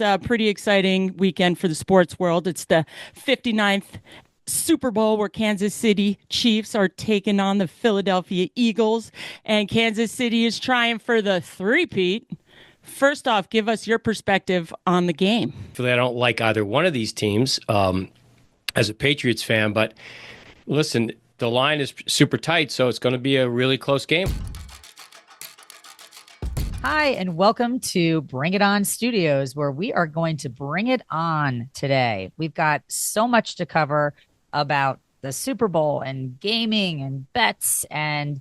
A pretty exciting weekend for the sports world. It's the 59th Super Bowl where Kansas City Chiefs are taking on the Philadelphia Eagles, and Kansas City is trying for the three-peat. First off, give us your perspective on the game. I don't like either one of these teams as a Patriots fan, but listen, the line is super tight, so it's going to be a really close game. Hi, and welcome to Bring It On Studios, where we are going to bring it on today. We've got so much to cover about the Super Bowl and gaming and bets, and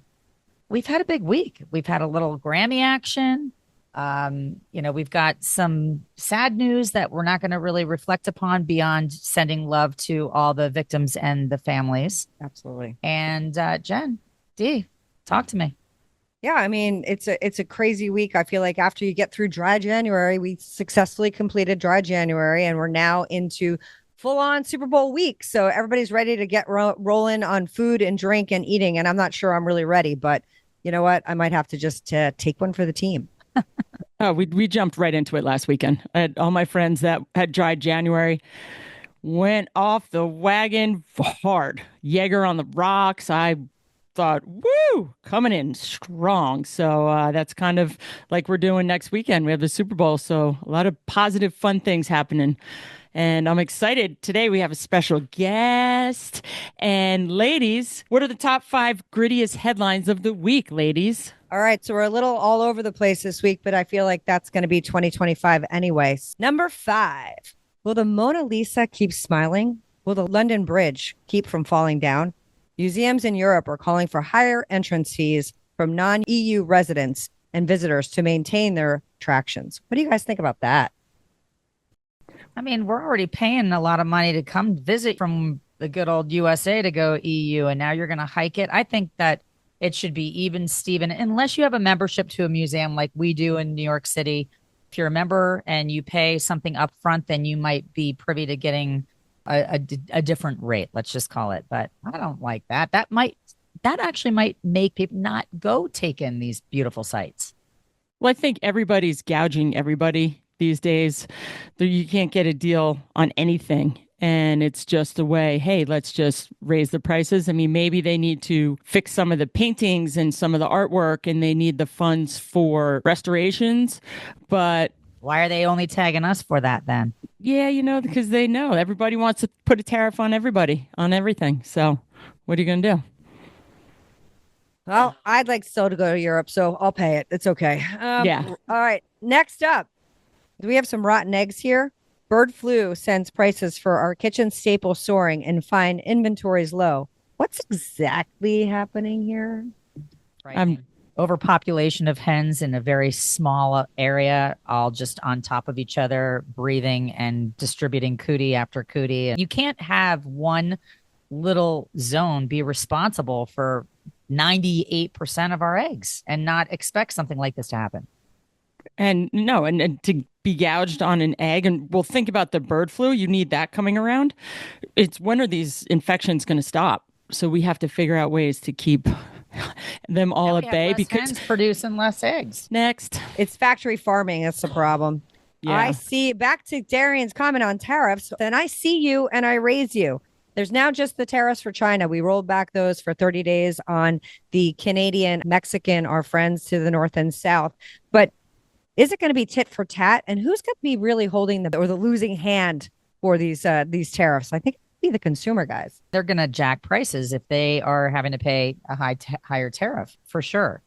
we've had a big week. We've had a little Grammy action. We've got some sad news that we're not going to really reflect upon beyond sending love to all the victims and the families. Absolutely. And Jen, Dee, talk to me. Yeah, I mean, it's a crazy week. I feel like after you get through dry January, we successfully completed dry January, and we're now into full-on Super Bowl week. So everybody's ready to get rolling on food and drink and eating. And I'm not sure I'm really ready, but you know what? I might have to just take one for the team. Oh, we jumped right into it last weekend. I had all my friends that had dry January went off the wagon hard. Jaeger on the rocks. I thought, woo, coming in strong. So that's kind of like we're doing next weekend. We have the Super Bowl, so a lot of positive, fun things happening. And I'm excited. Today we have a special guest. And ladies, what are the top 5 grittiest headlines of the week, ladies? All right, so we're a little all over the place this week, but I feel like that's going to be 2025 anyway. Number 5, will the Mona Lisa keep smiling? Will the London Bridge keep from falling down? Museums in Europe are calling for higher entrance fees from non-EU residents and visitors to maintain their attractions. What do you guys think about that? I mean, we're already paying a lot of money to come visit from the good old USA to go EU, and now you're going to hike it. I think that it should be even, Steven, unless you have a membership to a museum like we do in New York City. If you're a member and you pay something up front, then you might be privy to getting a different rate, let's just call it. But I don't like that. That actually might make people not go take in these beautiful sights. Well, I think everybody's gouging everybody these days. You can't get a deal on anything. And it's just a way, hey, let's just raise the prices. I mean, maybe they need to fix some of the paintings and some of the artwork, and they need the funds for restorations. But why are they only tagging us for that then? Yeah, because they know everybody wants to put a tariff on everybody, on everything. So what are you going to do? Well, I'd like still to go to Europe, so I'll pay it. It's okay. Yeah. All right. Next up, do we have some rotten eggs here? Bird flu sends prices for our kitchen staple soaring and find inventories low. What's exactly happening here? Overpopulation of hens in a very small area, all just on top of each other, breathing and distributing cootie after cootie. You can't have one little zone be responsible for 98% of our eggs and not expect something like this to happen. And no, and to be gouged on an egg, and we'll think about the bird flu. You need that coming around. It's when are these infections going to stop? So we have to figure out ways to keep them all at bay because hens producing less eggs. Next, it's factory farming. That's the problem. Yeah. I see. Back to Darian's comment on tariffs. Then I see you and I raise you. There's now just the tariffs for China. We rolled back those for 30 days on the Canadian, Mexican, our friends to the north and south. But is it going to be tit for tat? And who's going to be really holding the losing hand for these tariffs? I think it'll be the consumer guys. They're going to jack prices if they are having to pay a higher tariff, for sure.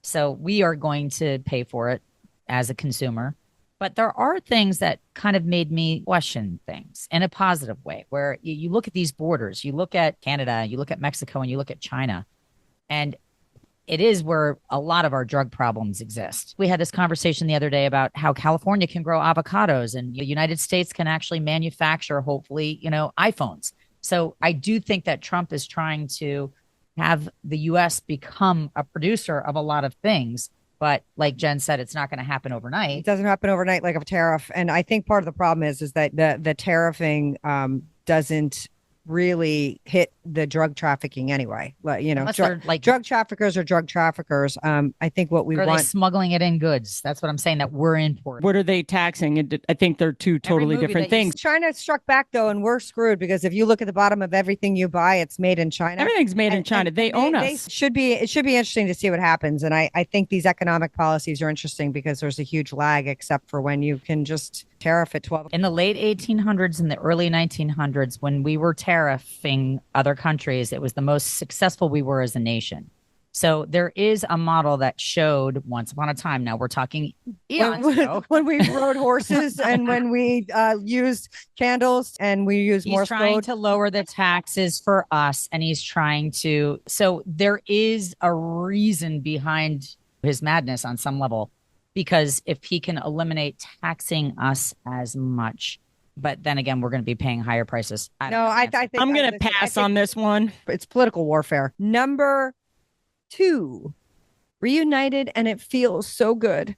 So we are going to pay for it as a consumer. But there are things that kind of made me question things in a positive way, where you look at these borders, you look at Canada, you look at Mexico, and you look at China, and it is where a lot of our drug problems exist. We had this conversation the other day about how California can grow avocados and the United States can actually manufacture, hopefully, iPhones. So I do think that Trump is trying to have the U.S. become a producer of a lot of things. But like Jen said, it's not going to happen overnight. It doesn't happen overnight like a tariff. And I think part of the problem is that the tariffing doesn't really hit the drug trafficking anyway. Unless they're like drug traffickers are drug traffickers. I think what we are want. they smuggling it in goods? That's what I'm saying, that we're importing. What are they taxing? I think they're two totally different things. China struck back though, and we're screwed because if you look at the bottom of everything you buy, it's made in China. Everything's made in China. They own us. It should be interesting to see what happens. And I think these economic policies are interesting because there's a huge lag, except for when you can just tariff at 12. In the late 1800s and the early 1900s, when we were tariffing other countries, it was the most successful we were as a nation. So there is a model that showed once upon a time. Now we're talking eons ago. When we rode horses and when we used candles and we used Morse code. He's trying to lower the taxes for us, and he's trying to. So there is a reason behind his madness on some level, because if he can eliminate taxing us as much, but then again, we're going to be paying higher prices. I think I'm going to pass on this one. It's political warfare. Number 2, reunited, and it feels so good.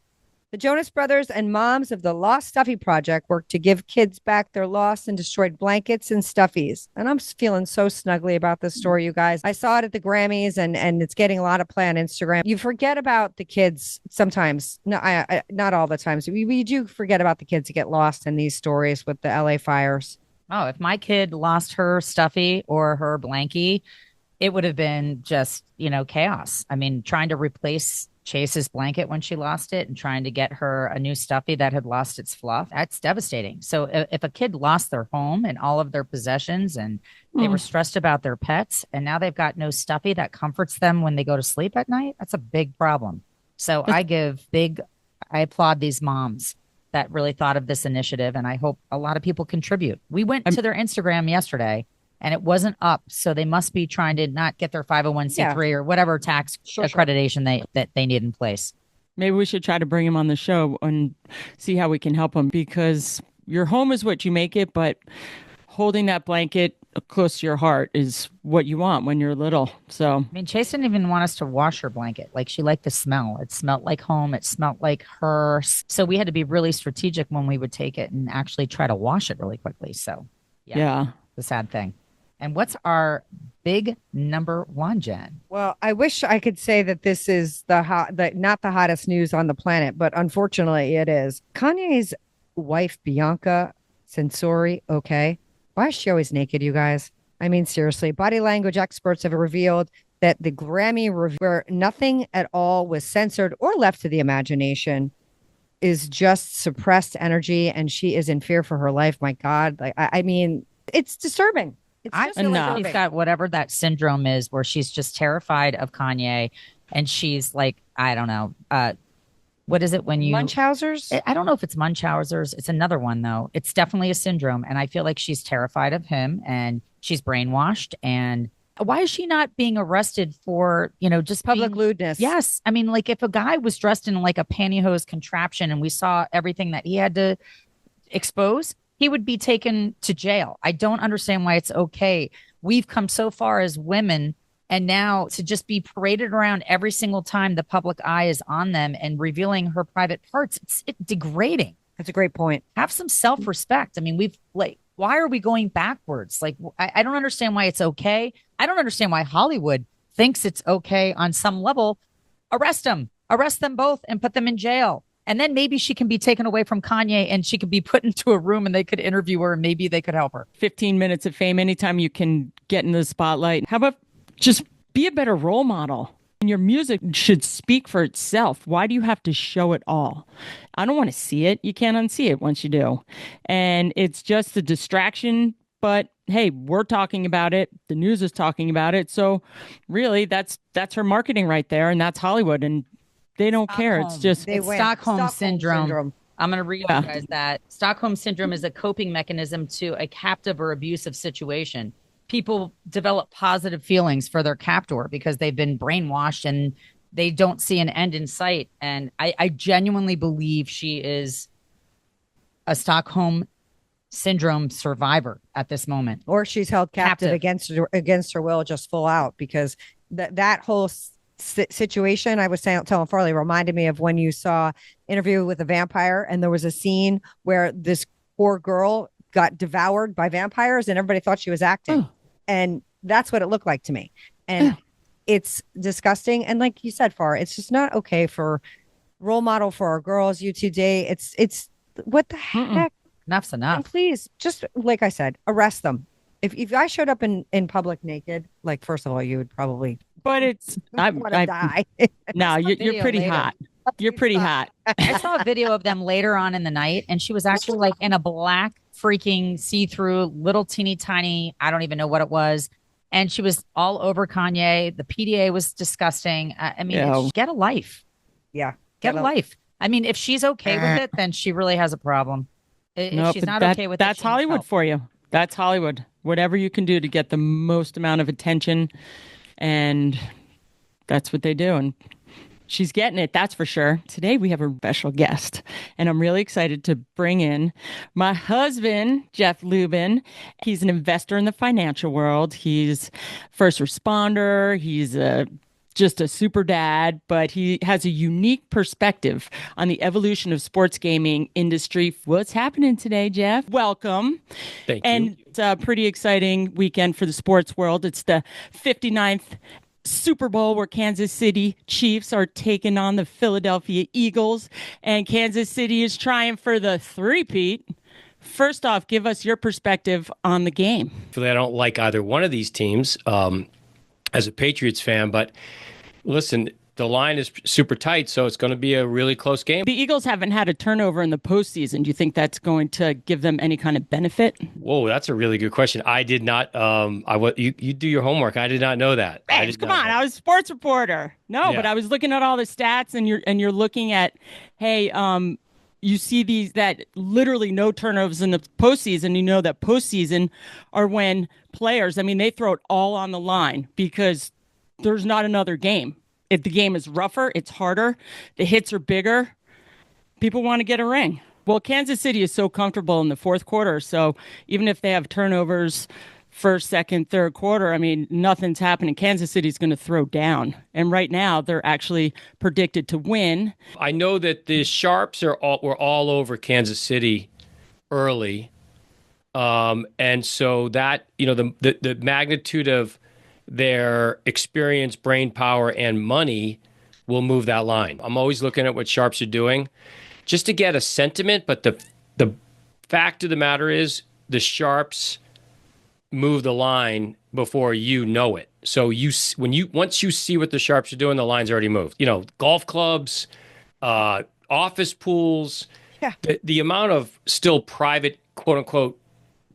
The Jonas Brothers and moms of the Lost Stuffy Project work to give kids back their lost and destroyed blankets and stuffies. And I'm feeling so snuggly about this story, you guys. I saw it at the Grammys, and it's getting a lot of play on Instagram. You forget about the kids sometimes. No, I not all the times. We do forget about the kids that get lost in these stories with the LA fires. Oh, if my kid lost her stuffy or her blankie, it would have been just, chaos. I mean, trying to replace Chase's blanket when she lost it and trying to get her a new stuffy that had lost its fluff, that's devastating. So if a kid lost their home and all of their possessions and they were stressed about their pets and now they've got no stuffy that comforts them when they go to sleep at night, that's a big problem. So I applaud these moms that really thought of this initiative, and I hope a lot of people contribute. We went to their Instagram yesterday, and it wasn't up, so they must be trying to not get their 501c3 or whatever tax accreditation that they need in place. Maybe we should try to bring him on the show and see how we can help him, because your home is what you make it, but holding that blanket close to your heart is what you want when you're little. So, I mean, Chase didn't even want us to wash her blanket. Like, she liked the smell. It smelled like home. It smelled like her. So we had to be really strategic when we would take it and actually try to wash it really quickly. So, yeah. The sad thing. And what's our big number 1, Jen? Well, I wish I could say that this is not the hottest news on the planet, but unfortunately it is. Kanye's wife, Bianca Censori, okay. Why is she always naked, you guys? I mean, seriously, body language experts have revealed that the Grammy where nothing at all was censored or left to the imagination is just suppressed energy, and she is in fear for her life. My God. I mean, it's disturbing. I feel like she's got whatever that syndrome is where she's just terrified of Kanye, and she's like, I don't know. What is it when you... Munchausen's? I don't know if it's Munchausen's. It's another one, though. It's definitely a syndrome, and I feel like she's terrified of him, and she's brainwashed. And why is she not being arrested for, just public lewdness? Yes. I mean, like, if a guy was dressed in like a pantyhose contraption and we saw everything that he had to expose, he would be taken to jail. I don't understand why it's okay. We've come so far as women, and now to just be paraded around every single time the public eye is on them and revealing her private parts, it's degrading. That's a great point. Have some self-respect. I mean, why are we going backwards? Like, I don't understand why it's okay. I don't understand why Hollywood thinks it's okay on some level. Arrest them both and put them in jail. And then maybe she can be taken away from Kanye and she could be put into a room and they could interview her and maybe they could help her. 15 minutes of fame, anytime you can get in the spotlight. How about just be a better role model? And your music should speak for itself. Why do you have to show it all? I don't want to see it. You can't unsee it once you do. And it's just a distraction. But hey, we're talking about it. The news is talking about it. So really, that's her marketing right there. And that's Hollywood. And they don't care. It's just Stockholm syndrome. I'm going to read you guys that. Stockholm syndrome is a coping mechanism to a captive or abusive situation. People develop positive feelings for their captor because they've been brainwashed and they don't see an end in sight. And I genuinely believe she is a Stockholm syndrome survivor at this moment. Or she's held captive against her will, just full out, because that whole situation I was telling Farley reminded me of when you saw Interview with a Vampire, and there was a scene where this poor girl got devoured by vampires and everybody thought she was acting. And that's what it looked like to me. And it's disgusting. And like you said, Far, it's just not okay for role model for our girls. You today, it's what the heck? Enough's enough. And please, just like I said, arrest them. If I showed up in public naked, like, first of all, you would probably. But it's I want to die. No, you're pretty hot. You're pretty hot. I saw a video of them later on in the night, and she was actually like in a black freaking see-through little teeny tiny, I don't even know what it was. And she was all over Kanye. The PDA was disgusting. I mean, get a life. Yeah. Get a life. I mean, if she's okay with it, then she really has a problem. If she's not okay with it, that's Hollywood for you. That's Hollywood. Whatever you can do to get the most amount of attention, and that's what they do. And she's getting it, that's for sure. Today we have a special guest, and I'm really excited to bring in my husband, Jeff Lubin. He's an investor in the financial world. He's first responder. He's just a super dad, but he has a unique perspective on the evolution of sports gaming industry. What's happening today, Jeff? Welcome. Thank you. And it's a pretty exciting weekend for the sports world. It's the 59th Superbowl, where Kansas City Chiefs are taking on the Philadelphia Eagles, and Kansas City is trying for the three-peat. First off, give us your perspective on the game. I don't like either one of these teams as a Patriots fan, but listen, the line is super tight, so it's going to be a really close game. The Eagles haven't had a turnover in the postseason. Do you think that's going to give them any kind of benefit? Whoa, that's a really good question. I did not. You do your homework. I did not know that. Hey, come on, I was a sports reporter. No, but I was looking at all the stats, and you're looking at, hey, you see that literally no turnovers in the postseason. You know that postseason are when players, I mean, they throw it all on the line because there's not another game. If the game is rougher, it's harder, the hits are bigger, people want to get a ring. Well, Kansas City is so comfortable in the fourth quarter, so even if they have turnovers first, second, third quarter, I mean, nothing's happening. Kansas City's going to throw down. And right now, they're actually predicted to win. I know that the Sharps were all over Kansas City early. And so that, the magnitude of their experience, brain power, and money will move that line. I'm always looking at what Sharps are doing just to get a sentiment, but the fact of the matter is the Sharps move the line before you know it. So once you see what the Sharps are doing, the line's already moved. Golf clubs, office pools, the amount of still private, quote unquote,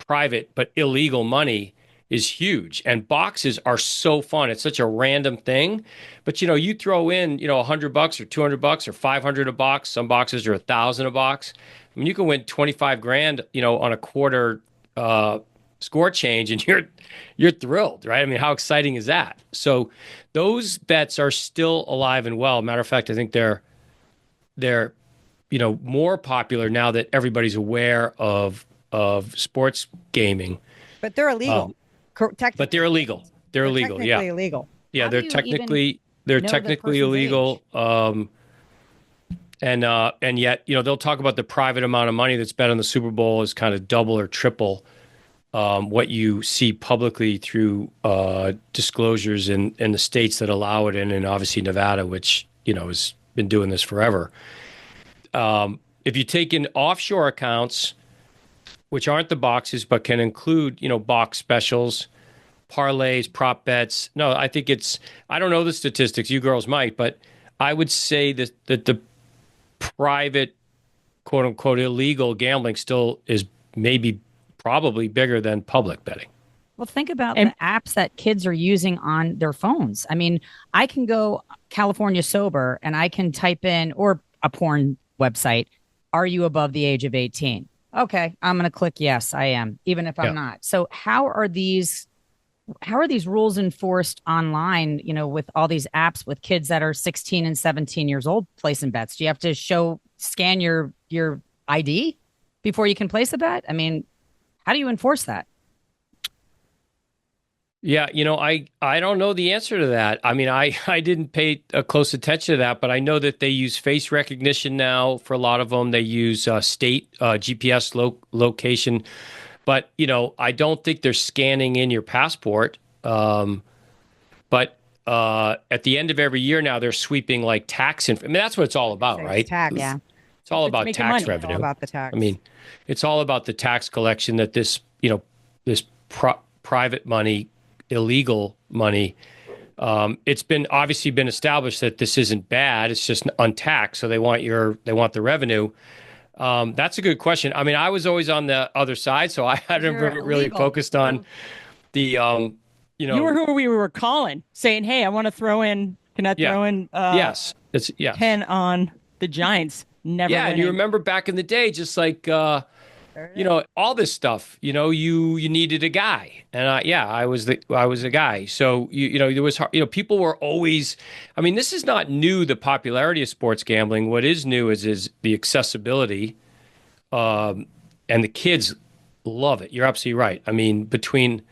private but illegal money is huge. And boxes are so fun. It's such a random thing. But, you throw in, $100 or $200 or $500 a box. Some boxes are $1,000 a box. I mean, you can win 25 grand, on a quarter score change, and you're thrilled, right? I mean, how exciting is that? So those bets are still alive and well. Matter of fact, I think they're more popular now that everybody's aware of sports gaming. But they're illegal. But they're illegal. They're illegal. Yeah. Illegal. Yeah, they're technically illegal. And yet, they'll talk about the private amount of money that's bet on the Super Bowl is kind of double or triple what you see publicly through disclosures in the states that allow it and obviously Nevada, which has been doing this forever. If you take in offshore accounts, which aren't the boxes, but can include, box specials, parlays, prop bets. No, I think I don't know the statistics, you girls might, but I would say that the private, quote unquote, illegal gambling still is probably bigger than public betting. Well, think about the apps that kids are using on their phones. I mean, I can go California sober and I can type in, or a porn website, are you above the age of 18? Okay, I'm going to click yes, I am, even if I'm not. So how are these rules enforced online, with all these apps with kids that are 16 and 17 years old placing bets? Do you have to scan your ID before you can place a bet? I mean, how do you enforce that? Yeah, I don't know the answer to that. I mean, I didn't pay close attention to that, but I know that they use face recognition now for a lot of them. They use state GPS location. But, I don't think they're scanning in your passport But at the end of every year now, they're sweeping like tax. I mean, that's what it's all about, right? Tax. Yeah. It's all about making tax money. revenue. All about the tax. I mean, it's all about the tax collection that this, this private money, illegal money. It's been obviously been established that this isn't bad. It's just untaxed. So they want the revenue. That's a good question. I mean, I was always on the other side, so I hadn't really focused on the, You were who we were calling, saying, "Hey, I want to throw in. Can I throw in? Yes, 10 on the Giants." Never. Yeah, and you remember back in the day, just like all this stuff. You needed a guy, and I was a guy. So there was people were always. I mean, this is not new. The popularity of sports gambling. What is new is the accessibility, and the kids love it. You're absolutely right. I mean, between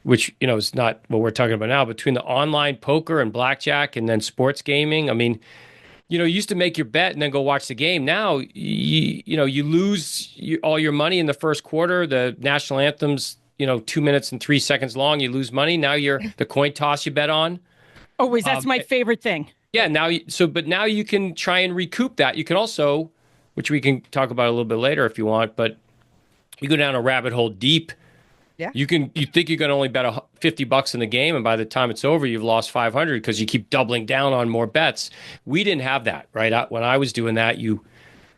which is not what we're talking about now, between the online poker and blackjack and then sports gaming. I mean, you used to make your bet and then go watch the game. Now, you lose all your money in the first quarter. The national anthem's, 2 minutes and 3 seconds long. You lose money. Now the coin toss you bet on. Always, that's my favorite thing. Yeah. But now you can try and recoup that. You can also, which we can talk about a little bit later if you want, but you go down a rabbit hole deep. Yeah. You think you're going to only bet $50 in the game, and by the time it's over, you've lost 500 because you keep doubling down on more bets. We didn't have that, right? When I was doing that, you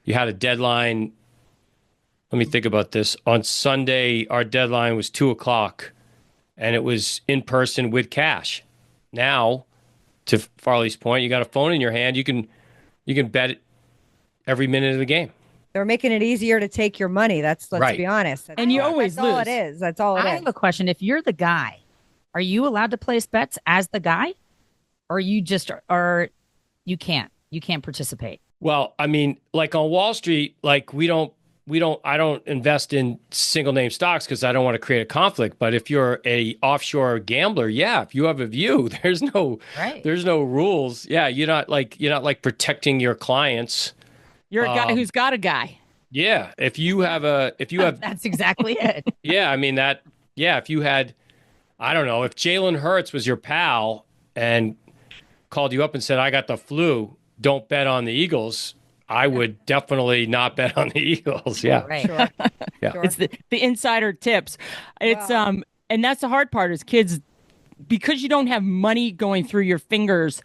had a deadline. Let me think about this. On Sunday, our deadline was 2:00, and it was in person with cash. Now, to Farley's point, you got a phone in your hand. You can bet it every minute of the game. They're making it easier to take your money. Let's be honest. And you always lose. That's all it is. That's all it is. I have a question. If you're the guy, are you allowed to place bets as the guy, or you can't participate? Well, I mean, like on Wall Street, like I don't invest in single name stocks because I don't want to create a conflict. But if you're a offshore gambler, if you have a view, there's no rules. Yeah, you're not like protecting your clients. You're a guy who's got a guy. Yeah, if you have that's exactly it. Yeah, I mean if you had, I don't know, if Jalen Hurts was your pal and called you up and said, "I got the flu, don't bet on the Eagles," I would definitely not bet on the Eagles. Yeah, right. Sure. Yeah, Sure. It's the insider tips. It's and that's the hard part is kids, because you don't have money going through your fingers,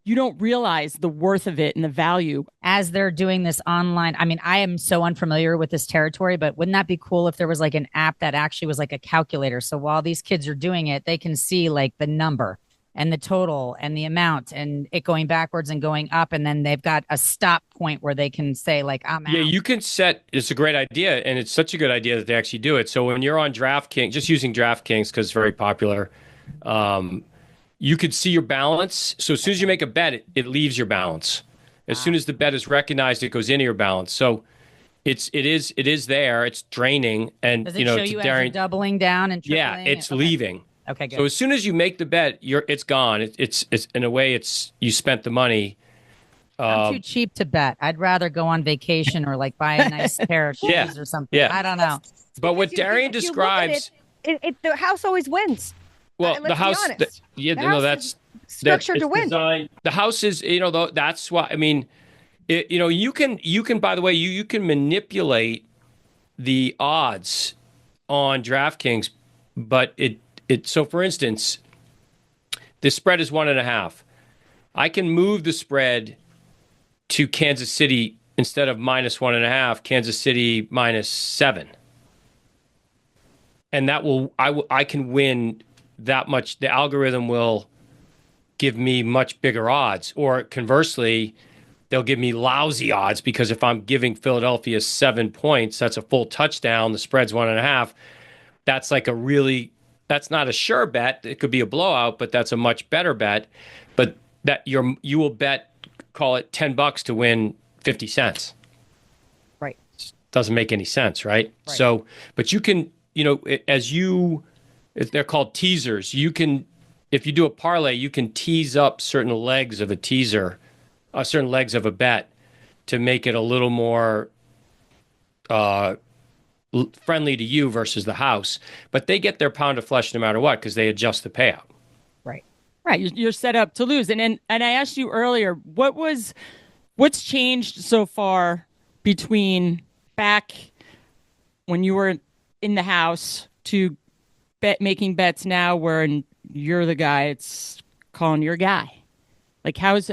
you don't realize the worth of it and the value. As they're doing this online, I mean, I am so unfamiliar with this territory, but wouldn't that be cool if there was like an app that actually was like a calculator? So while these kids are doing it, they can see like the number and the total and the amount and it going backwards and going up. And then they've got a stop point where they can say like, I'm out. Yeah, you can it's a great idea. And it's such a good idea that they actually do it. So when you're on DraftKings, just using DraftKings because it's very popular, you could see your balance. So as soon as you make a bet, it leaves your balance. As soon as the bet is recognized, it goes into your balance. So it is there. It's draining, and does it show you as you're doubling down and tripling? Yeah, it's leaving. Okay, good. So as soon as you make the bet, it's gone. It's in a way, you spent the money. I'm too cheap to bet. I'd rather go on vacation or like buy a nice pair of shoes or something. Yeah. I don't know. But what Darian describes, the house always wins. Well, the house, that's structured to win. Designed, the house is, that's why. I mean, you can. By the way, you can manipulate the odds on DraftKings, but it. So, for instance, the spread is 1.5. I can move the spread to Kansas City instead of -1.5. Kansas City -7, and that I can win that much. The algorithm will give me much bigger odds, or conversely, they'll give me lousy odds because if I'm giving Philadelphia 7 points, that's a full touchdown. The spread's 1.5. That's like that's not a sure bet. It could be a blowout, but that's a much better bet. But that you will bet, call it $10 to win 50 cents. Right. Doesn't make any sense, right? So, but you can, they're called teasers. You can, if you do a parlay, you can tease up certain legs of a teaser, certain legs of a bet to make it a little more friendly to you versus the house, but they get their pound of flesh no matter what because they adjust the payout. Right. Right. You're set up to lose. And I asked you earlier, what's changed so far between back when you were in the house to making bets now where you're the guy, it's calling your guy. Like how's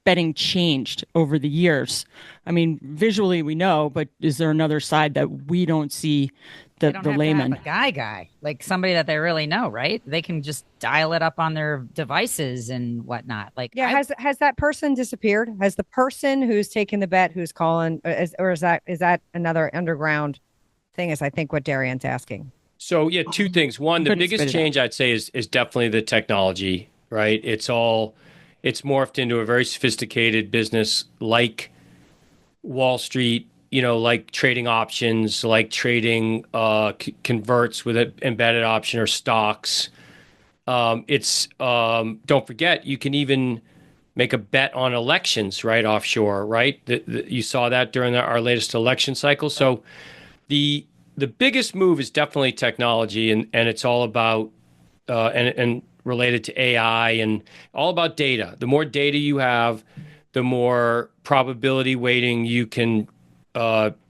betting changed over the years? I mean, visually we know, but is there another side that we don't see, the layman? To have a guy, like somebody that they really know, right? They can just dial it up on their devices and whatnot. Like, yeah, has that person disappeared? Has the person who's taking the bet, who's calling, or is that another underground thing? Is I think what Darian's asking. So yeah, two things. One, the biggest change I'd say is definitely the technology, right? It's morphed into a very sophisticated business like Wall Street, like trading options, like trading converts with an embedded option or stocks. Don't forget, you can even make a bet on elections right offshore, right? You saw that during our latest election cycle. So the biggest move is definitely technology, and it's all about and related to AI and all about data. The more data you have, the more probability weighting you can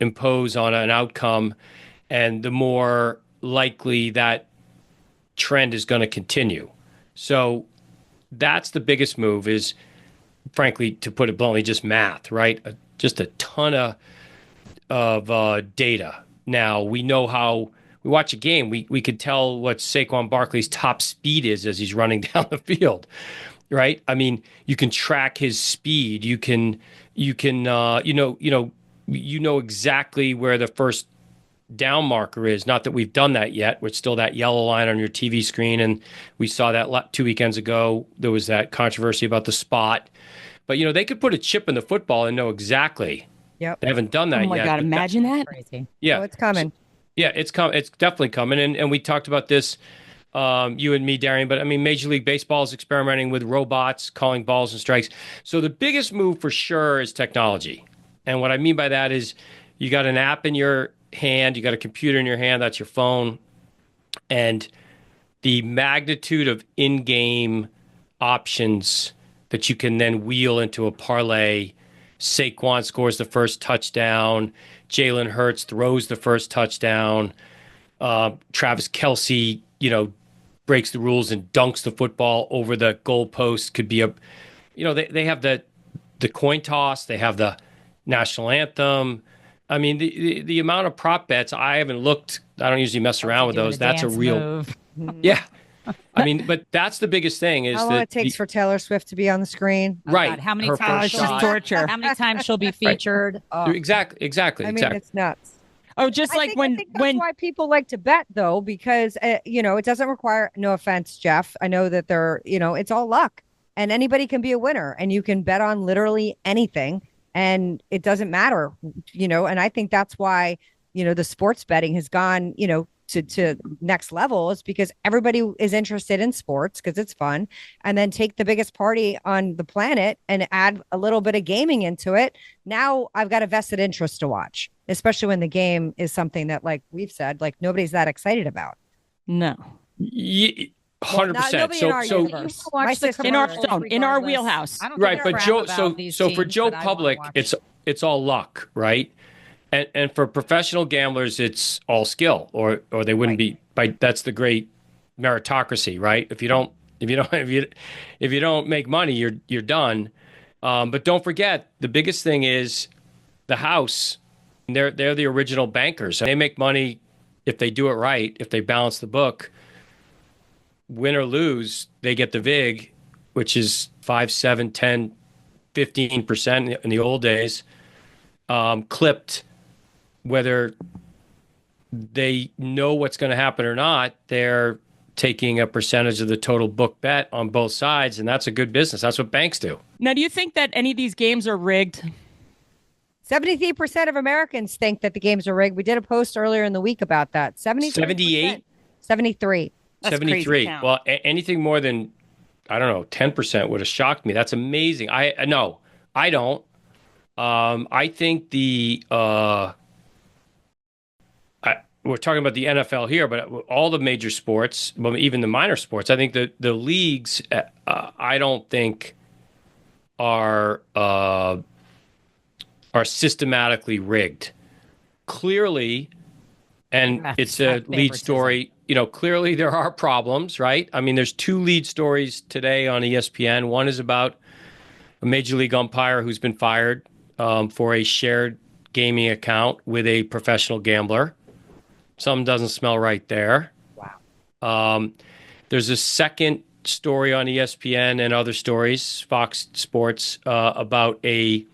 impose on an outcome, and the more likely that trend is going to continue. So that's the biggest move is, frankly, to put it bluntly, just math, right? Just a ton of data. Now, we know how we watch a game, we could tell what Saquon Barkley's top speed is as he's running down the field, right? I mean, you can track his speed. You know exactly where the first down marker is. Not that we've done that yet. It's still that yellow line on your TV screen, and we saw that 2 weekends ago. There was that controversy about the spot, but they could put a chip in the football and know exactly. Yep. They haven't done that yet. Oh my God, imagine that. Crazy. Yeah. Oh, it's coming. Yeah, it's definitely coming. And we talked about this, you and me, Darian, but I mean, Major League Baseball is experimenting with robots calling balls and strikes. So the biggest move for sure is technology. And what I mean by that is you got an app in your hand, you got a computer in your hand, that's your phone. And the magnitude of in-game options that you can then wheel into a parlay. Saquon scores the first touchdown. Jalen Hurts throws the first touchdown. Travis Kelce, breaks the rules and dunks the football over the goalpost. Could be they have the coin toss. They have the national anthem. I mean, the amount of prop bets, I haven't looked. I don't usually mess around with those. That's a real move. Yeah. I mean, but that's the biggest thing is how long it takes for Taylor Swift to be on the screen. Right. God, how many Her times? first shot. Torture. How many times she'll be featured? Oh. Exactly. I mean, it's nuts. Oh, just I like think that's why people like to bet, though, because it doesn't require. No offense, Jeff. I know that it's all luck, and anybody can be a winner, and you can bet on literally anything, and it doesn't matter. And I think that's why the sports betting has gone to next level, is because everybody is interested in sports because it's fun, and then take the biggest party on the planet and add a little bit of gaming into it. Now I've got a vested interest to watch, especially when the game is something that, like we've said, like nobody's that excited about. No. 100%. In our universe. in our wheelhouse. Right, but for Joe Public, it's all luck, right? And for professional gamblers, it's all skill, or they wouldn't be. That's the great meritocracy, right? If you don't make money, you're done. But don't forget, the biggest thing is the house. They're the original bankers. They make money if they do it right. If they balance the book, win or lose, they get the vig, which is 5, 7, 10, 15% in the old days, clipped. Whether they know what's going to happen or not, they're taking a percentage of the total book bet on both sides, and that's a good business. That's what banks do. Now, do you think that any of these games are rigged? 73% of Americans think that the games are rigged. We did a post earlier in the week about that. 78? 73. That's 73. Crazy. Well, anything more than, I don't know, 10% would have shocked me. That's amazing. I don't. I think we're talking about the NFL here, but all the major sports, well, even the minor sports, I think the leagues, I don't think are systematically rigged. Clearly, and it's a lead story. Clearly there are problems, right? I mean, there's two lead stories today on ESPN. One is about a major league umpire who's been fired for a shared gaming account with a professional gambler. Something doesn't smell right there. Wow. There's a second story on ESPN and other stories, Fox Sports, about an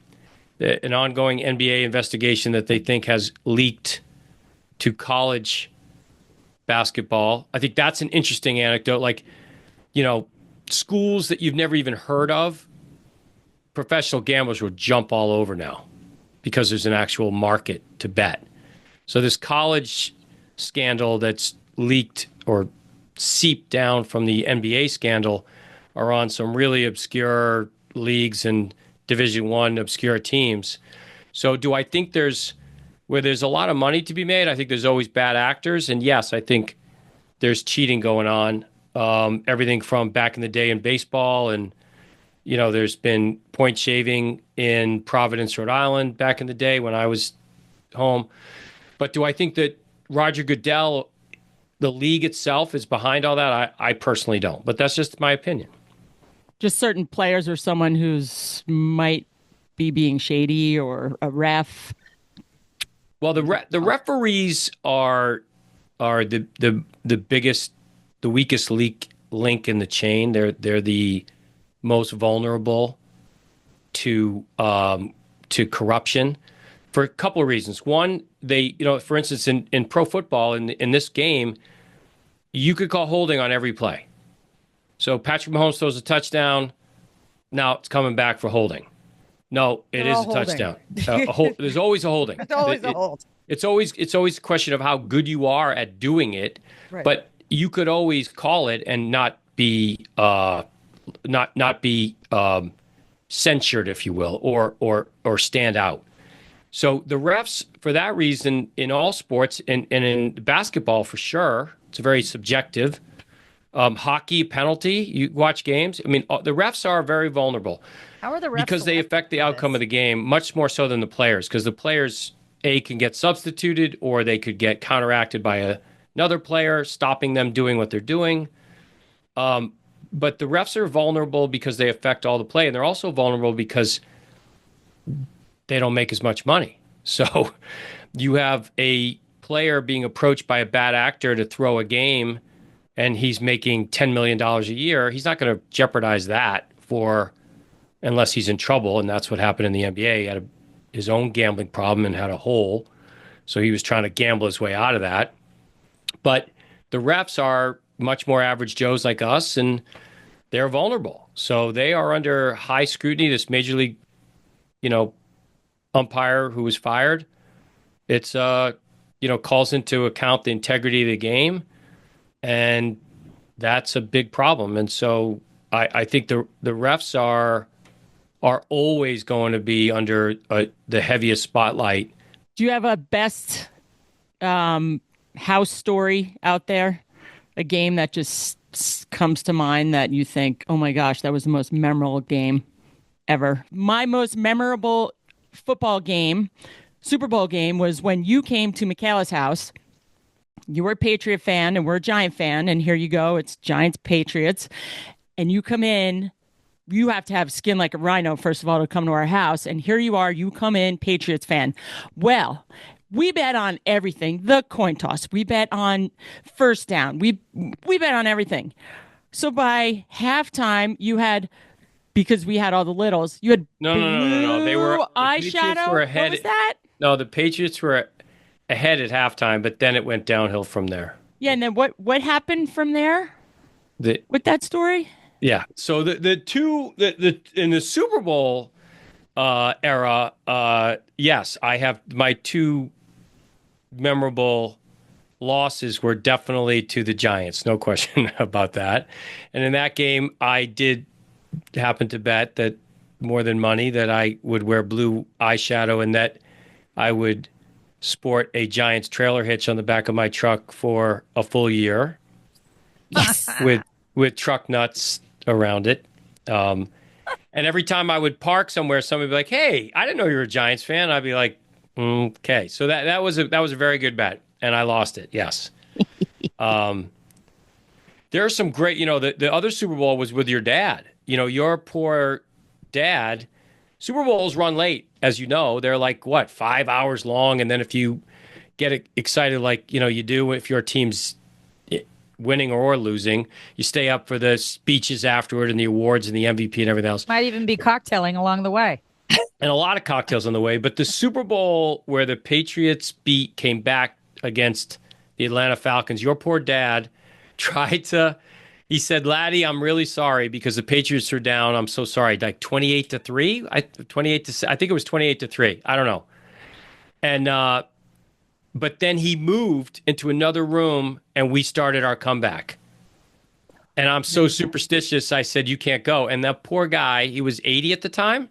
ongoing NBA investigation that they think has leaked to college basketball. I think that's an interesting anecdote. Like, schools that you've never even heard of, professional gamblers will jump all over now because there's an actual market to bet. So this college scandal that's leaked or seeped down from the NBA scandal are on some really obscure leagues and Division I obscure teams. So do I think where there's a lot of money to be made, I think there's always bad actors. And yes, I think there's cheating going on. Everything from back in the day in baseball, and there's been point shaving in Providence, Rhode Island back in the day when I was home. But do I think that Roger Goodell, the league itself, is behind all that? I personally don't, but that's just my opinion. Just certain players or someone who's might be being shady or a ref. Well, the referees are the biggest, the weakest link in the chain. They're the most vulnerable to corruption for a couple of reasons. One, they, for instance, in pro football, in this game, you could call holding on every play. So Patrick Mahomes throws a touchdown. Now it's coming back for holding. No, it is a touchdown. There's always a holding. It's always a hold. It's always a question of how good you are at doing it. Right. But you could always call it and not be censured, if you will, or stand out. So the refs, for that reason, in all sports and in basketball for sure, it's very subjective. Hockey, penalty, you watch games. I mean, the refs are very vulnerable. How are the refs? Because they affect the outcome of the game much more so than the players, because the players, can get substituted or they could get counteracted by another player, stopping them doing what they're doing. But the refs are vulnerable because they affect all the play, and they're also vulnerable because they don't make as much money. So you have a player being approached by a bad actor to throw a game, and he's making $10 million a year. He's not going to jeopardize that unless he's in trouble, and that's what happened in the NBA. He had his own gambling problem and had a hole, so he was trying to gamble his way out of that. But the refs are much more average Joes like us, and they're vulnerable. So they are under high scrutiny. This major league, umpire who was fired, it's calls into account the integrity of the game, and that's a big problem. And so I think the refs are always going to be under the heaviest spotlight. Do you have a best house story out there? A game that just comes to mind that you think, oh my gosh, that was the most memorable game ever. My most memorable football game, Superbowl game, was when you came to Michaela's house. You were a Patriot fan and we're a Giant fan, and here you go, it's Giants Patriots, and you come in. You have to have skin like a rhino, first of all, to come to our house. And here you are, you come in, Patriots fan. Well, we bet on everything. The coin toss. We bet on first down. We bet on everything. So by halftime, you had, because we had all the littles, you had no. They were eyeshadow. Were ahead. What was that? No, the Patriots were ahead at halftime, but then it went downhill from there. Yeah, and then what happened from there? With that story? Yeah. So the two in the Super Bowl era, yes, I have my two memorable losses were definitely to the Giants, no question about that. And in that game, I did happen to bet that more than money that I would wear blue eyeshadow and that I would sport a Giants trailer hitch on the back of my truck for a full year. Yes. with truck nuts around it. And every time I would park somewhere, somebody would be like, "Hey, I didn't know you were a Giants fan." I'd be like, "Okay." So that was a very good bet, and I lost it. Yes. There are some great, the other Super Bowl was with your dad. Your poor dad. Super Bowls run late, as you know. They're like, 5 hours long, and then if you get excited like you do if your team's winning or losing, you stay up for the speeches afterward and the awards and the MVP and everything else. Might even be cocktailing along the way. And a lot of cocktails on the way. But the Super Bowl where the Patriots came back against the Atlanta Falcons, your poor dad he said, "Laddie, I'm really sorry because the Patriots are down. I'm so sorry." Like 28-3? I think it was 28-3. I don't know. And but then he moved into another room and we started our comeback. And I'm so superstitious, I said, "You can't go." And that poor guy, he was 80 at the time.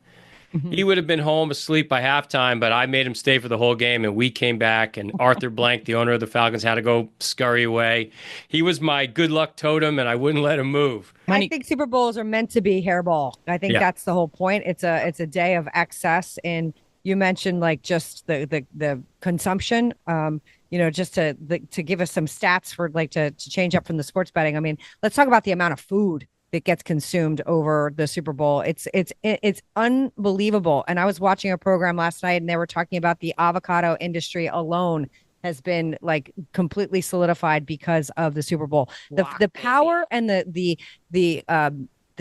Mm-hmm. He would have been home asleep by halftime, but I made him stay for the whole game, and we came back, and Arthur Blank, the owner of the Falcons, had to go scurry away. He was my good luck totem, and I wouldn't let him move. I think Super Bowls are meant to be hairball. I think that's the whole point. It's a day of excess, and you mentioned like just the consumption. Just to give us some stats for like to change up from the sports betting. I mean, let's talk about the amount of food that gets consumed over the Super Bowl. It's unbelievable. And I was watching a program last night and they were talking about the avocado industry alone has been like completely solidified because of the Super Bowl. The power and the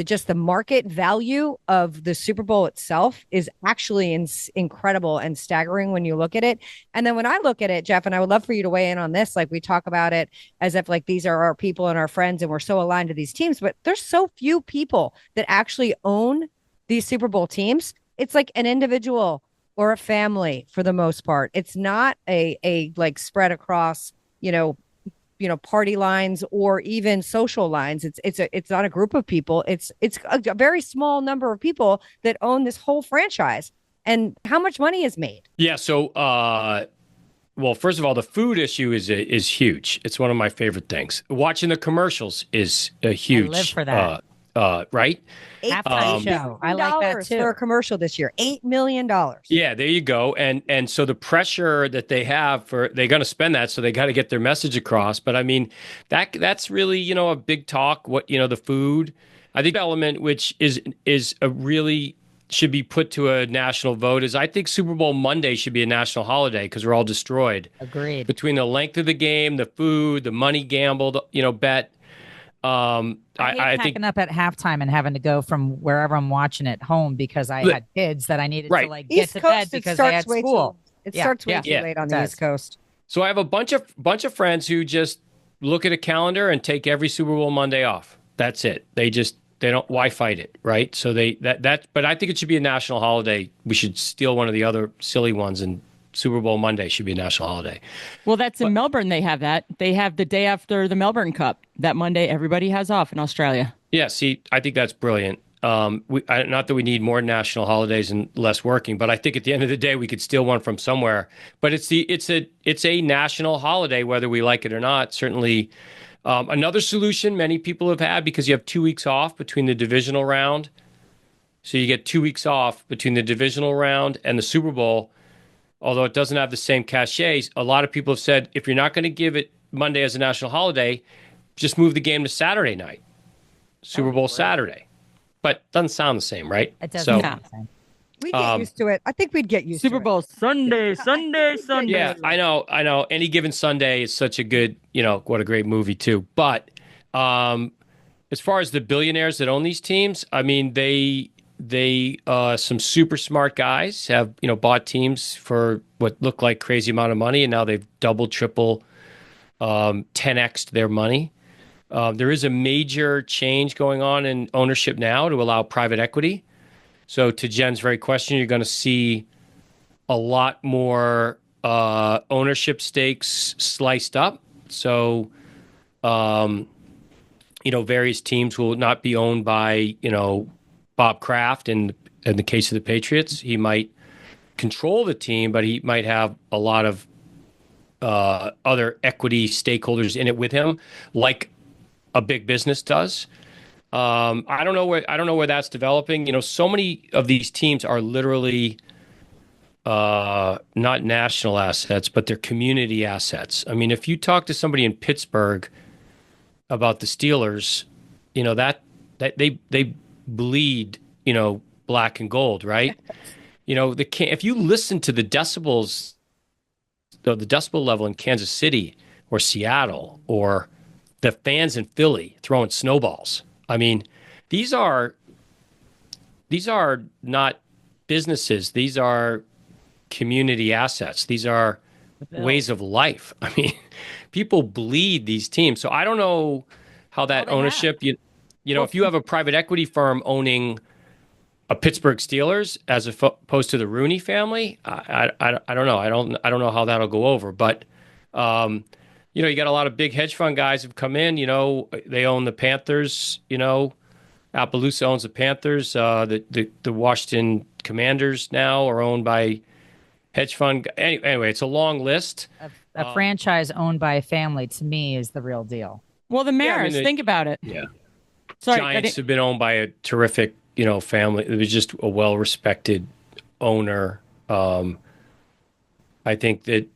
just the market value of the Super Bowl itself is actually incredible and staggering when you look at it. And then when I look at it, Jeff, and I would love for you to weigh in on this, like we talk about it as if like these are our people and our friends and we're so aligned to these teams, but there's so few people that actually own these Super Bowl teams. It's like an individual or a family for the most part. It's not a like spread across, party lines or even social lines. It's not a group of people. It's a very small number of people that own this whole franchise. And how much money is made? Yeah. So, well, first of all, the food issue is huge. It's one of my favorite things. Watching the commercials is a huge. I live for that. Right? Halftime show. I like that too. For a commercial this year, $8 million. Yeah, there you go. And so the pressure that they have they're going to spend that, so they got to get their message across. But I mean, that's really a big talk. The food, I think element which is a really should be put to a national vote is I think Super Bowl Monday should be a national holiday because we're all destroyed. Agreed. Between the length of the game, the food, the money gambled, bet. I think packing up at halftime and having to go from wherever I'm watching it home because I had kids that I needed to like get East to Coast, bed because they had school. It starts way too late on the East Coast. So I have a bunch of friends who just look at a calendar and take every Super Bowl Monday off. That's it. They don't. Why fight it, right? So but I think it should be a national holiday. We should steal one of the other silly ones and Super Bowl Monday should be a national holiday. Well, in Melbourne. They have that. They have the day after the Melbourne Cup. That Monday, everybody has off in Australia. Yeah, see, I think that's brilliant. Not that we need more national holidays and less working, but I think at the end of the day, we could steal one from somewhere. But it's a national holiday, whether we like it or not. Certainly, another solution many people have had because you have 2 weeks off between the divisional round. So you get 2 weeks off between the divisional round and the Super Bowl. Although it doesn't have the same cachet, a lot of people have said, if you're not going to give it Monday as a national holiday, just move the game to Saturday night, Super Bowl Saturday. But it doesn't sound the same, right? It doesn't sound the same. We get used to it. I think we'd get used to it. Super Bowl Sunday. Yeah, I know. Any Given Sunday is such a good, what a great movie too. But as far as the billionaires that own these teams, I mean, they some super smart guys have bought teams for what looked like crazy amount of money, and now they've double, triple, 10x'd their money. There is a major change going on in ownership now to allow private equity. So to Jen's very question, you're going to see a lot more ownership stakes sliced up. So various teams will not be owned by Bob Kraft. In the case of the Patriots, he might control the team, but he might have a lot of other equity stakeholders in it with him, like a big business does. I don't know where that's developing. So many of these teams are literally not national assets, but they're community assets. I mean, if you talk to somebody in Pittsburgh about the Steelers, that they bleed, black and gold, right? If you listen to the decibels, the decibel level in Kansas City or Seattle or the fans in Philly throwing snowballs. I mean, these are not businesses. These are community assets. These are ways of life. I mean, people bleed these teams. So I don't know how that ownership, if you have a private equity firm owning a Pittsburgh Steelers as opposed to the Rooney family, I don't know. I don't know how that'll go over. But you got a lot of big hedge fund guys who've come in. They own the Panthers. Appaloosa owns the Panthers. The Washington Commanders now are owned by hedge fund. Anyway, it's a long list. A franchise owned by a family, to me, is the real deal. Well, the Mariners, think about it. Yeah. Sorry, Giants have been owned by a terrific, family. It was just a well-respected owner. I think that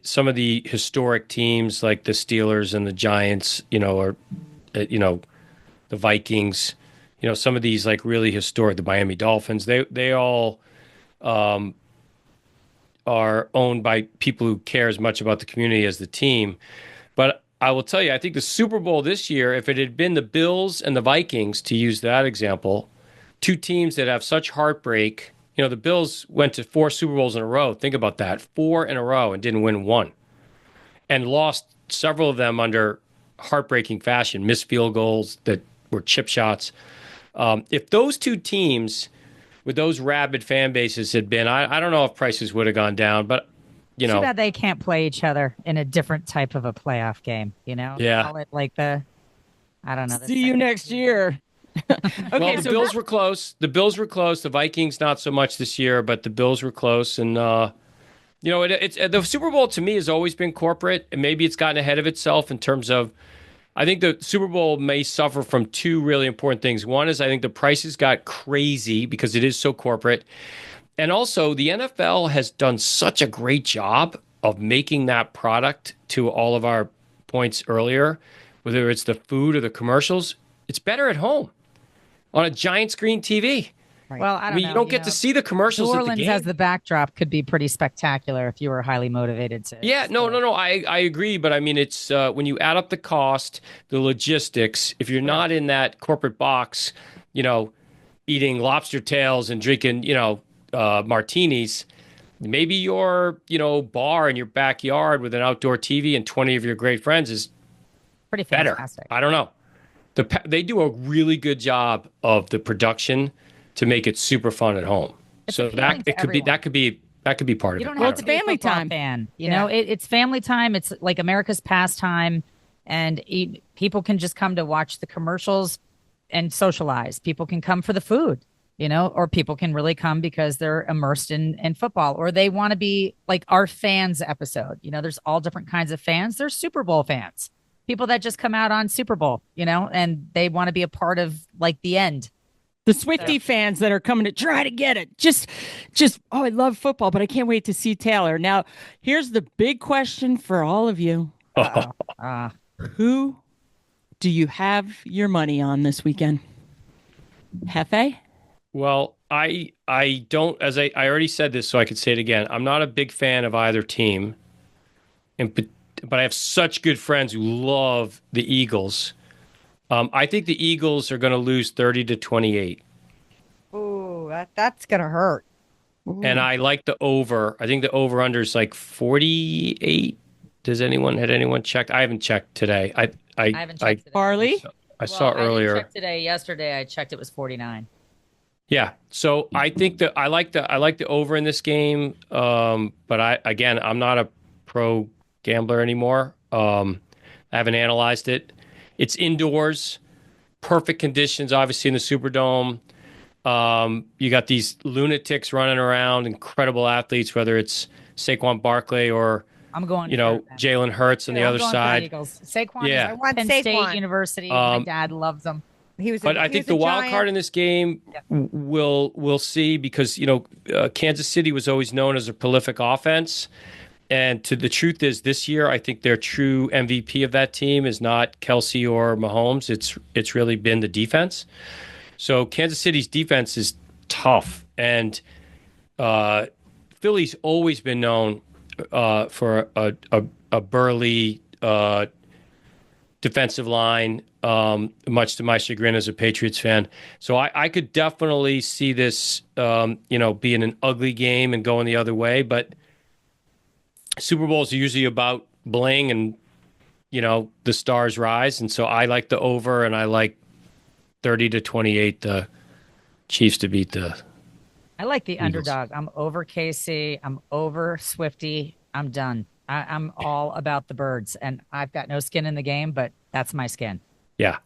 some of the historic teams like the Steelers and the Giants, or the Vikings, some of these like really historic, the Miami Dolphins, they all are owned by people who care as much about the community as the team. But I will tell you, I think the Super Bowl this year, if it had been the Bills and the Vikings, to use that example, two teams that have such heartbreak. The Bills went to 4 Super Bowls in a row. Think about that. 4 in a row and didn't win one. And lost several of them under heartbreaking fashion, missed field goals that were chip shots. If those two teams with those rabid fan bases had been, I don't know if prices would have gone down, but Too bad they can't play each other in a different type of a playoff game, Yeah. Call it like I don't know. See you next year. Okay, well, the Bills were close. The Bills were close. The Vikings not so much this year, but the Bills were close. And it's the Super Bowl to me has always been corporate, and maybe it's gotten ahead of itself in terms of. I think the Super Bowl may suffer from 2 really important things. One is I think the prices got crazy because it is so corporate, and also the NFL has done such a great job of making that product. To all of our points earlier, whether it's the food or the commercials, it's better at home. On a giant screen TV. Right. Well, I don't know. You don't get to see the commercials New at Orleans the game. as the backdrop could be pretty spectacular if you were highly motivated to. Yeah, no. I agree, but I mean, it's when you add up the cost, the logistics. If you're not in that corporate box, eating lobster tails and drinking, martinis, maybe your, bar in your backyard with an outdoor TV and 20 of your great friends is pretty better. Fantastic. I don't know. They do a really good job of the production to make it super fun at home. So that could be part of it. You don't have to be family a football time. Fan. It's family time. It's like America's pastime, and people can just come to watch the commercials and socialize. People can come for the food, or people can really come because they're immersed in football, or they want to be like our fans episode. There's all different kinds of fans. There's Super Bowl fans. People that just come out on Super Bowl, and they want to be a part of like the end. The Swiftie fans that are coming to try to get it. Just, I love football, but I can't wait to see Taylor. Now, here's the big question for all of you. Who do you have your money on this weekend? Hefe? Well, I don't, as I already said this, so I could say it again. I'm not a big fan of either team. But I have such good friends who love the Eagles. I think the Eagles are going to lose 30-28. Ooh, that's going to hurt. Ooh. And I like the over. I think the over-under is like 48. Had anyone checked? I haven't checked today. I haven't checked today. Barley? I saw earlier. I didn't check today. Yesterday I checked, it was 49. Yeah. So I think that I like the over in this game. But I'm not a pro gambler anymore. I haven't analyzed it. It's indoors, perfect conditions, obviously in the Superdome. You got these lunatics running around, incredible athletes, whether it's Saquon Barkley or I'm going. Jalen Hurts on the other side. Eagles. Saquon Yeah. is at Penn State University. My dad loves them. I think the wild card in this game we'll see because Kansas City was always known as a prolific offense, and the truth is this year I think their true MVP of that team is not Kelsey or Mahomes. It's really been the defense. So Kansas City's defense is tough, and Philly's always been known for a burly defensive line, much to my chagrin as a Patriots fan. So I could definitely see this, being an ugly game and going the other way. But Super Bowls are usually about bling and, the stars rise. And so I like the over, and I like 30-28 the Chiefs to beat the I like the Eagles. Underdog. I'm over KC. I'm over Swifty. I'm done. I'm all about the birds, and I've got no skin in the game, but that's my skin. Yeah.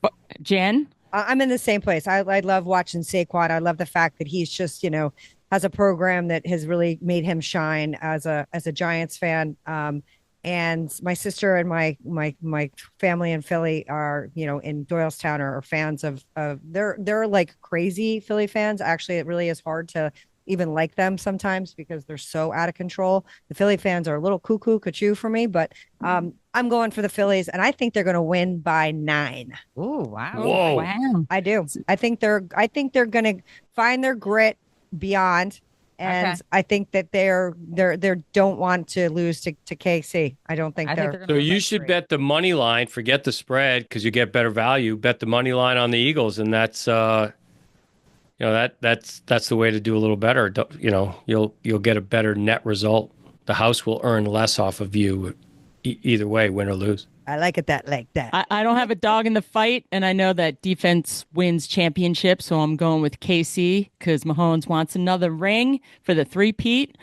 Jen? I'm in the same place. I love watching Saquon. I love the fact that he's just, has a program that has really made him shine as a Giants fan. And my sister and my family in Philly are, in Doylestown are fans of they're like crazy Philly fans. Actually, it really is hard to even like them sometimes because they're so out of control. The Philly fans are a little cuckoo for me, but I'm going for the Phillies, and I think they're going to win by 9. Ooh, wow. Whoa. Wow. I do. I think they're going to find their grit beyond, and I think that they don't want to lose to KC. I don't think they're. So you should bet the money line. Forget the spread because you get better value. Bet the money line on the Eagles, and that's that's the way to do a little better. You'll get a better net result. The house will earn less off of you either way, win or lose. I like it like that. I don't have a dog in the fight, and I know that defense wins championships, so I'm going with KC because Mahomes wants another ring for the three-peat.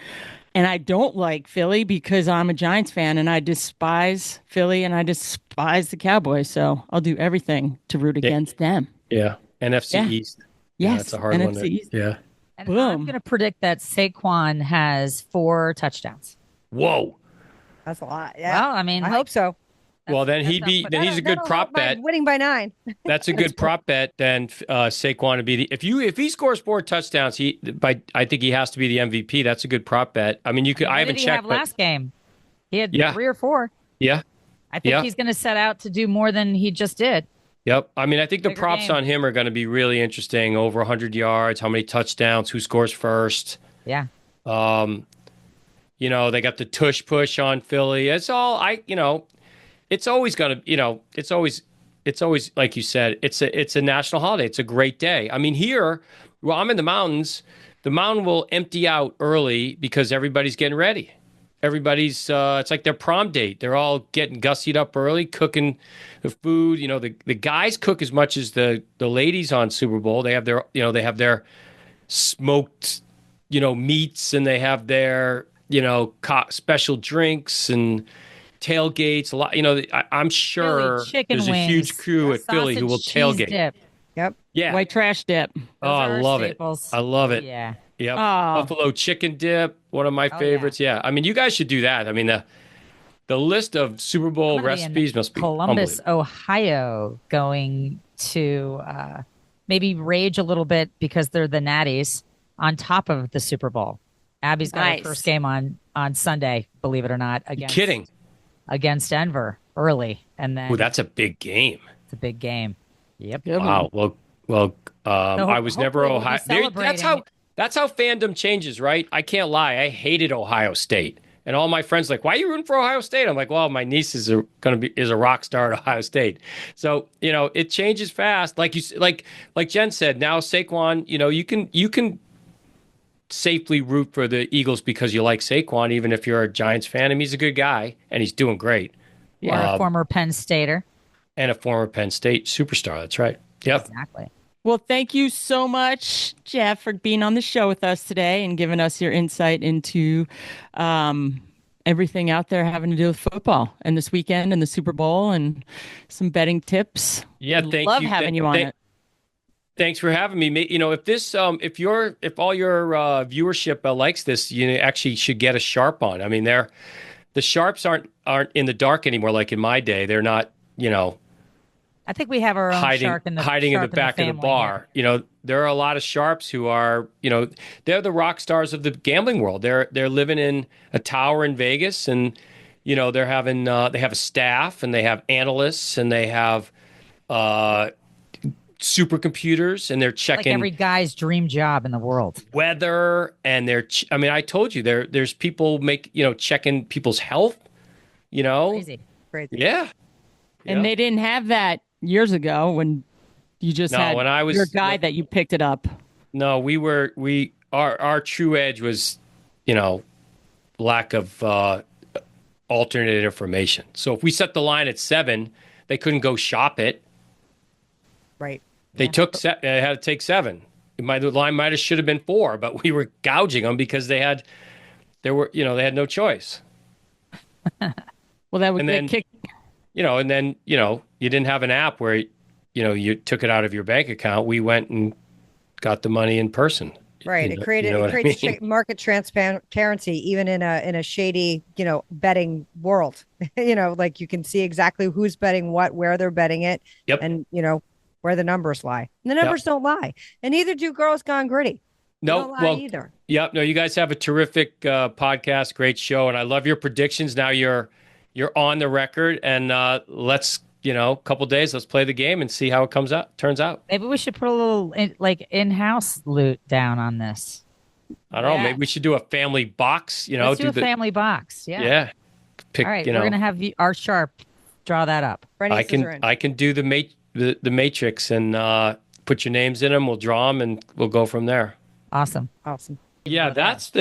And I don't like Philly because I'm a Giants fan, and I despise Philly, and I despise the Cowboys, so I'll do everything to root against them. Yeah, NFC East. Yes, yeah, that's a hard NFC one. East. Yeah. And Boom. I'm going to predict that Saquon has 4 touchdowns. Whoa. That's a lot. Yeah. Well, I mean, I hope so. Well, then he's a good prop bet. Winning by 9. That's a good prop bet. Then Saquon to be if he scores 4 touchdowns, I think he has to be the MVP. That's a good prop bet. I mean, I haven't checked. Have last game? He had 3 or 4. Yeah. I think he's going to set out to do more than he just did. Yep. I mean, I think the props game. on him are going to be really interesting. Over 100 yards, how many touchdowns, who scores first. Yeah. They got the tush push on Philly. It's all it's always going to, it's always like you said, it's a national holiday. It's a great day. I mean, here, well, I'm in the mountains. The mountain will empty out early because everybody's getting ready. Everybody's it's like their prom date. They're all getting gussied up early, cooking the food. The guys cook as much as the ladies on Super Bowl. They have their smoked meats, and they have their special drinks and tailgates. A lot. I'm sure there's a huge crew at Philly who will tailgate. Dip. Yep. Yeah. White trash dip. I love it. I love it. Yeah. Yep. Oh. Buffalo chicken dip, one of my favorites. Yeah. I mean, you guys should do that. I mean, the list of Super Bowl recipes must be Columbus, Ohio, going to maybe rage a little bit because they're the Natties on top of the Super Bowl. Abby's got her first game on Sunday, believe it or not. Against Denver early, and then that's a big game. It's a big game. Yep. Wow. Well. I was never Ohio. That's how fandom changes, right? I can't lie. I hated Ohio State, and all my friends like, "Why are you rooting for Ohio State?" I'm like, "Well, my niece is a rock star at Ohio State." So it changes fast. Like Jen said. Now Saquon, you can safely root for the Eagles because you like Saquon, even if you're a Giants fan. I mean, he's a good guy and he's doing great. Yeah, a former Penn Stater. And a former Penn State superstar. That's right. Yep. Exactly. Well, thank you so much, Jeff, for being on the show with us today and giving us your insight into everything out there having to do with football and this weekend and the Super Bowl and some betting tips. Yeah, thank Love you. having you on it. Thanks for having me. If all your viewership likes this, you actually should get a sharp on. I mean, the sharps aren't in the dark anymore like in my day. They're not, I think we have our own shark in the hiding in the back of the bar. Here. There are a lot of sharps who are, they're the rock stars of the gambling world. They're living in a tower in Vegas, and they're having they have a staff, and they have analysts, and they have supercomputers, and they're checking like every guy's dream job in the world. Weather, and I told you there's people checking people's health. Crazy. Yeah. And they didn't have that years ago when you just had when I was your guy that you picked it up. No, our true edge was, lack of alternate information. So if we set the line at 7, they couldn't go shop it. Right. They had to take 7. The line should have been 4, but we were gouging them because they had no choice. Well, that would get kicked. And then, you didn't have an app where, you took it out of your bank account. We went and got the money in person. Right. It creates market transparency, even in a shady, betting world. Like you can see exactly who's betting what, where they're betting it, yep. And, where the numbers lie. And the numbers don't lie. And neither do Girls Gone Gritty. No, either. Yep. No, you guys have a terrific podcast, great show. And I love your predictions. Now you're on the record, and let's, a couple days, let's play the game and see how it turns out. Maybe we should put a little in-house loot down on this. I don't know. Maybe we should do a family box. Let's do a family box. Yeah. Yeah. All right. We're gonna have our sharp draw that up. I can do the matrix and put your names in them. We'll draw them and we'll go from there. Awesome. Yeah, that's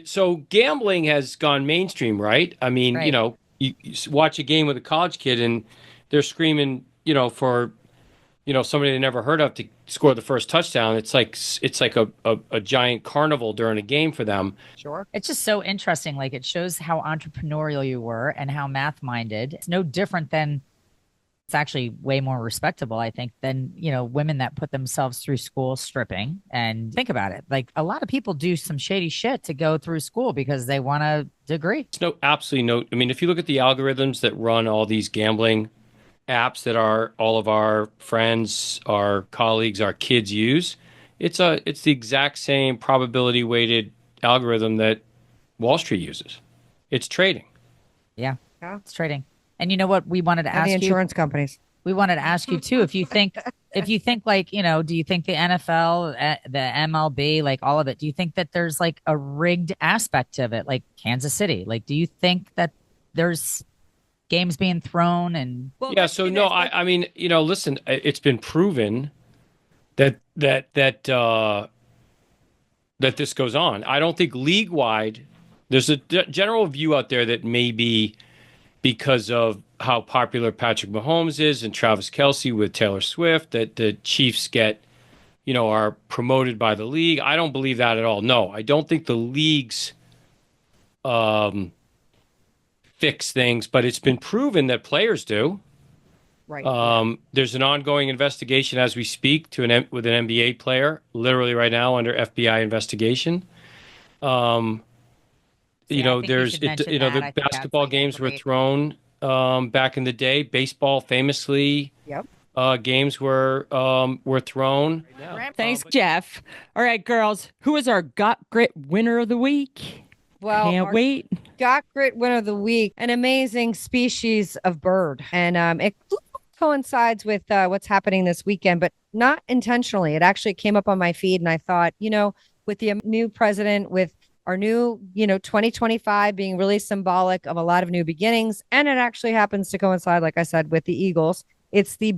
so gambling has gone mainstream, right? I mean, right. You watch a game with a college kid and they're screaming, for, somebody they never heard of to score the first touchdown. It's like a giant carnival during a game for them. Sure. It's just so interesting. Like it shows how entrepreneurial you were and how math minded. It's no different than, it's actually way more respectable, I think, than, women that put themselves through school stripping. And think about it. Like a lot of people do some shady shit to go through school because they want a degree. Absolutely no. I mean, if you look at the algorithms that run all these gambling apps that all of our friends, our colleagues, our kids use, it's the exact same probability weighted algorithm that Wall Street uses. It's trading. Yeah. It's trading. And you know what we wanted to ask you? The insurance companies. We wanted to ask you too, if you think like, do you think the NFL, the MLB, like all of it, do you think that there's like a rigged aspect of it, like Kansas City? Like, do you think that there's games being thrown and? Well, yeah. So no, I mean, listen, it's been proven that this goes on. I don't think league wide. There's a general view out there that maybe because of how popular Patrick Mahomes is and Travis Kelce with Taylor Swift, that the Chiefs are promoted by the league. I don't believe that at all. No, I don't think the leagues fix things, but it's been proven that players do. Right. There's an ongoing investigation as we speak with an NBA player, literally right now under FBI investigation. The basketball games were thrown back in the day. Baseball, famously, games were thrown. Thanks, Jeff. All right, girls, who is our Got Grit winner of the week? Well, can't wait. Got Grit winner of the week, an amazing species of bird, and it coincides with what's happening this weekend, but not intentionally. It actually came up on my feed, and I thought, with the new president, with our new, 2025 being really symbolic of a lot of new beginnings. And it actually happens to coincide, like I said, with the Eagles. It's the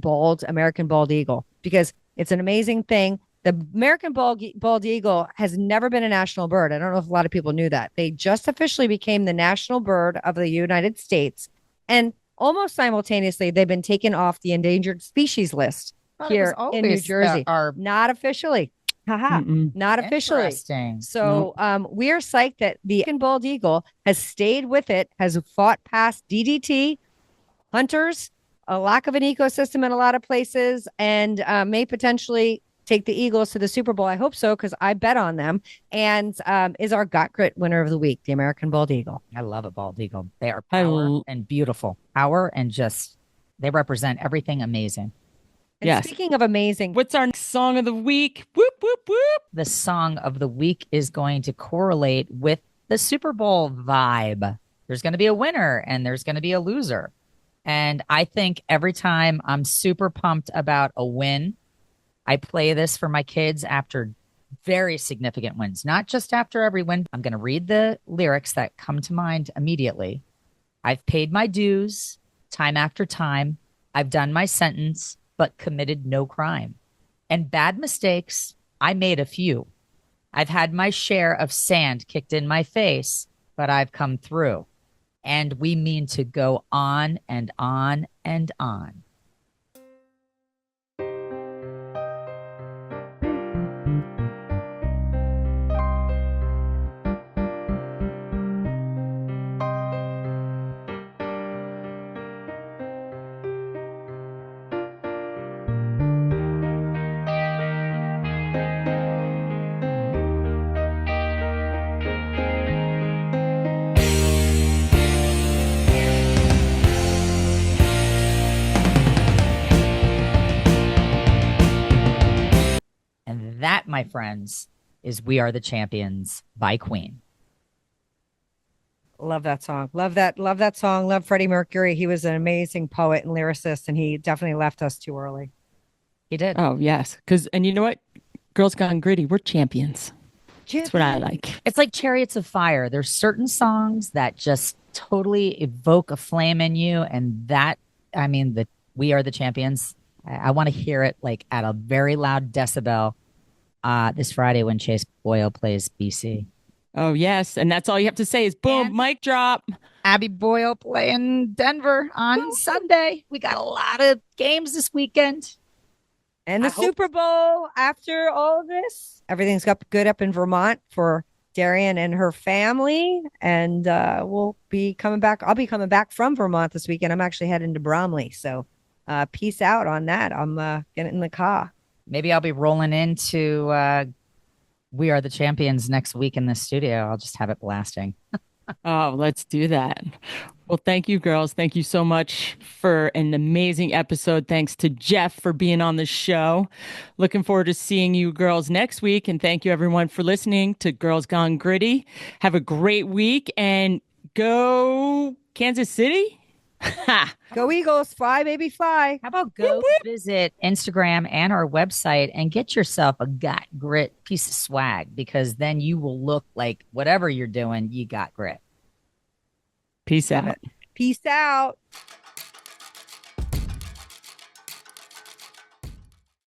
American bald eagle, because it's an amazing thing. The American bald eagle has never been a national bird. I don't know if a lot of people knew that. They just officially became the national bird of the United States. And almost simultaneously, they've been taken off the endangered species list here in New Jersey. Not officially. Not officially. So we are psyched that the bald eagle has stayed with it, has fought past DDT, hunters, a lack of an ecosystem in a lot of places, and may potentially take the Eagles to the Super Bowl. I hope so, because I bet on them. And is our Got Grit winner of the week, the American Bald Eagle. I love a bald eagle. They are power and beautiful. Power and just, they represent everything amazing. And speaking of amazing, what's our song of the week? Whoop, whoop, whoop. The song of the week is going to correlate with the Super Bowl vibe. There's going to be a winner and there's going to be a loser. And I think every time I'm super pumped about a win, I play this for my kids after very significant wins, not just after every win. I'm going to read the lyrics that come to mind immediately. I've paid my dues time after time. I've done my sentence, but committed no crime. And bad mistakes, I made a few. I've had my share of sand kicked in my face, but I've come through. And we mean to go on and on and on. That, my friends, is We Are the Champions by Queen. Love that song. Love that song. Love Freddie Mercury. He was an amazing poet and lyricist, and he definitely left us too early. He did. Oh, yes. And you know what? Girls Gone Gritty, we're champions. That's what I like. It's like Chariots of Fire. There's certain songs that just totally evoke a flame in you. And that, I mean, the We Are the Champions. I want to hear it like at a very loud decibel this Friday when Chase Boyle plays BC. Oh, yes. And that's all you have to say is boom, and mic drop. Abby Boyle playing Denver on Sunday. We got a lot of games this weekend. And the Super Bowl after all of this. Everything's good up in Vermont for Darian and her family. And we'll be coming back. I'll be coming back from Vermont this weekend. I'm actually heading to Bromley. So peace out on that. I'm getting in the car. Maybe I'll be rolling into We Are the Champions next week in the studio. I'll just have it blasting. Oh, let's do that. Well, thank you, girls. Thank you so much for an amazing episode. Thanks to Jeff for being on the show. Looking forward to seeing you girls next week. And thank you, everyone, for listening to Girls Gone Gritty. Have a great week and go Kansas City. Go Eagles, fly, baby, fly. How about go visit Instagram and our website and get yourself a Got Grit piece of swag, because then you will look like whatever you're doing, you got grit. Peace out. Peace out.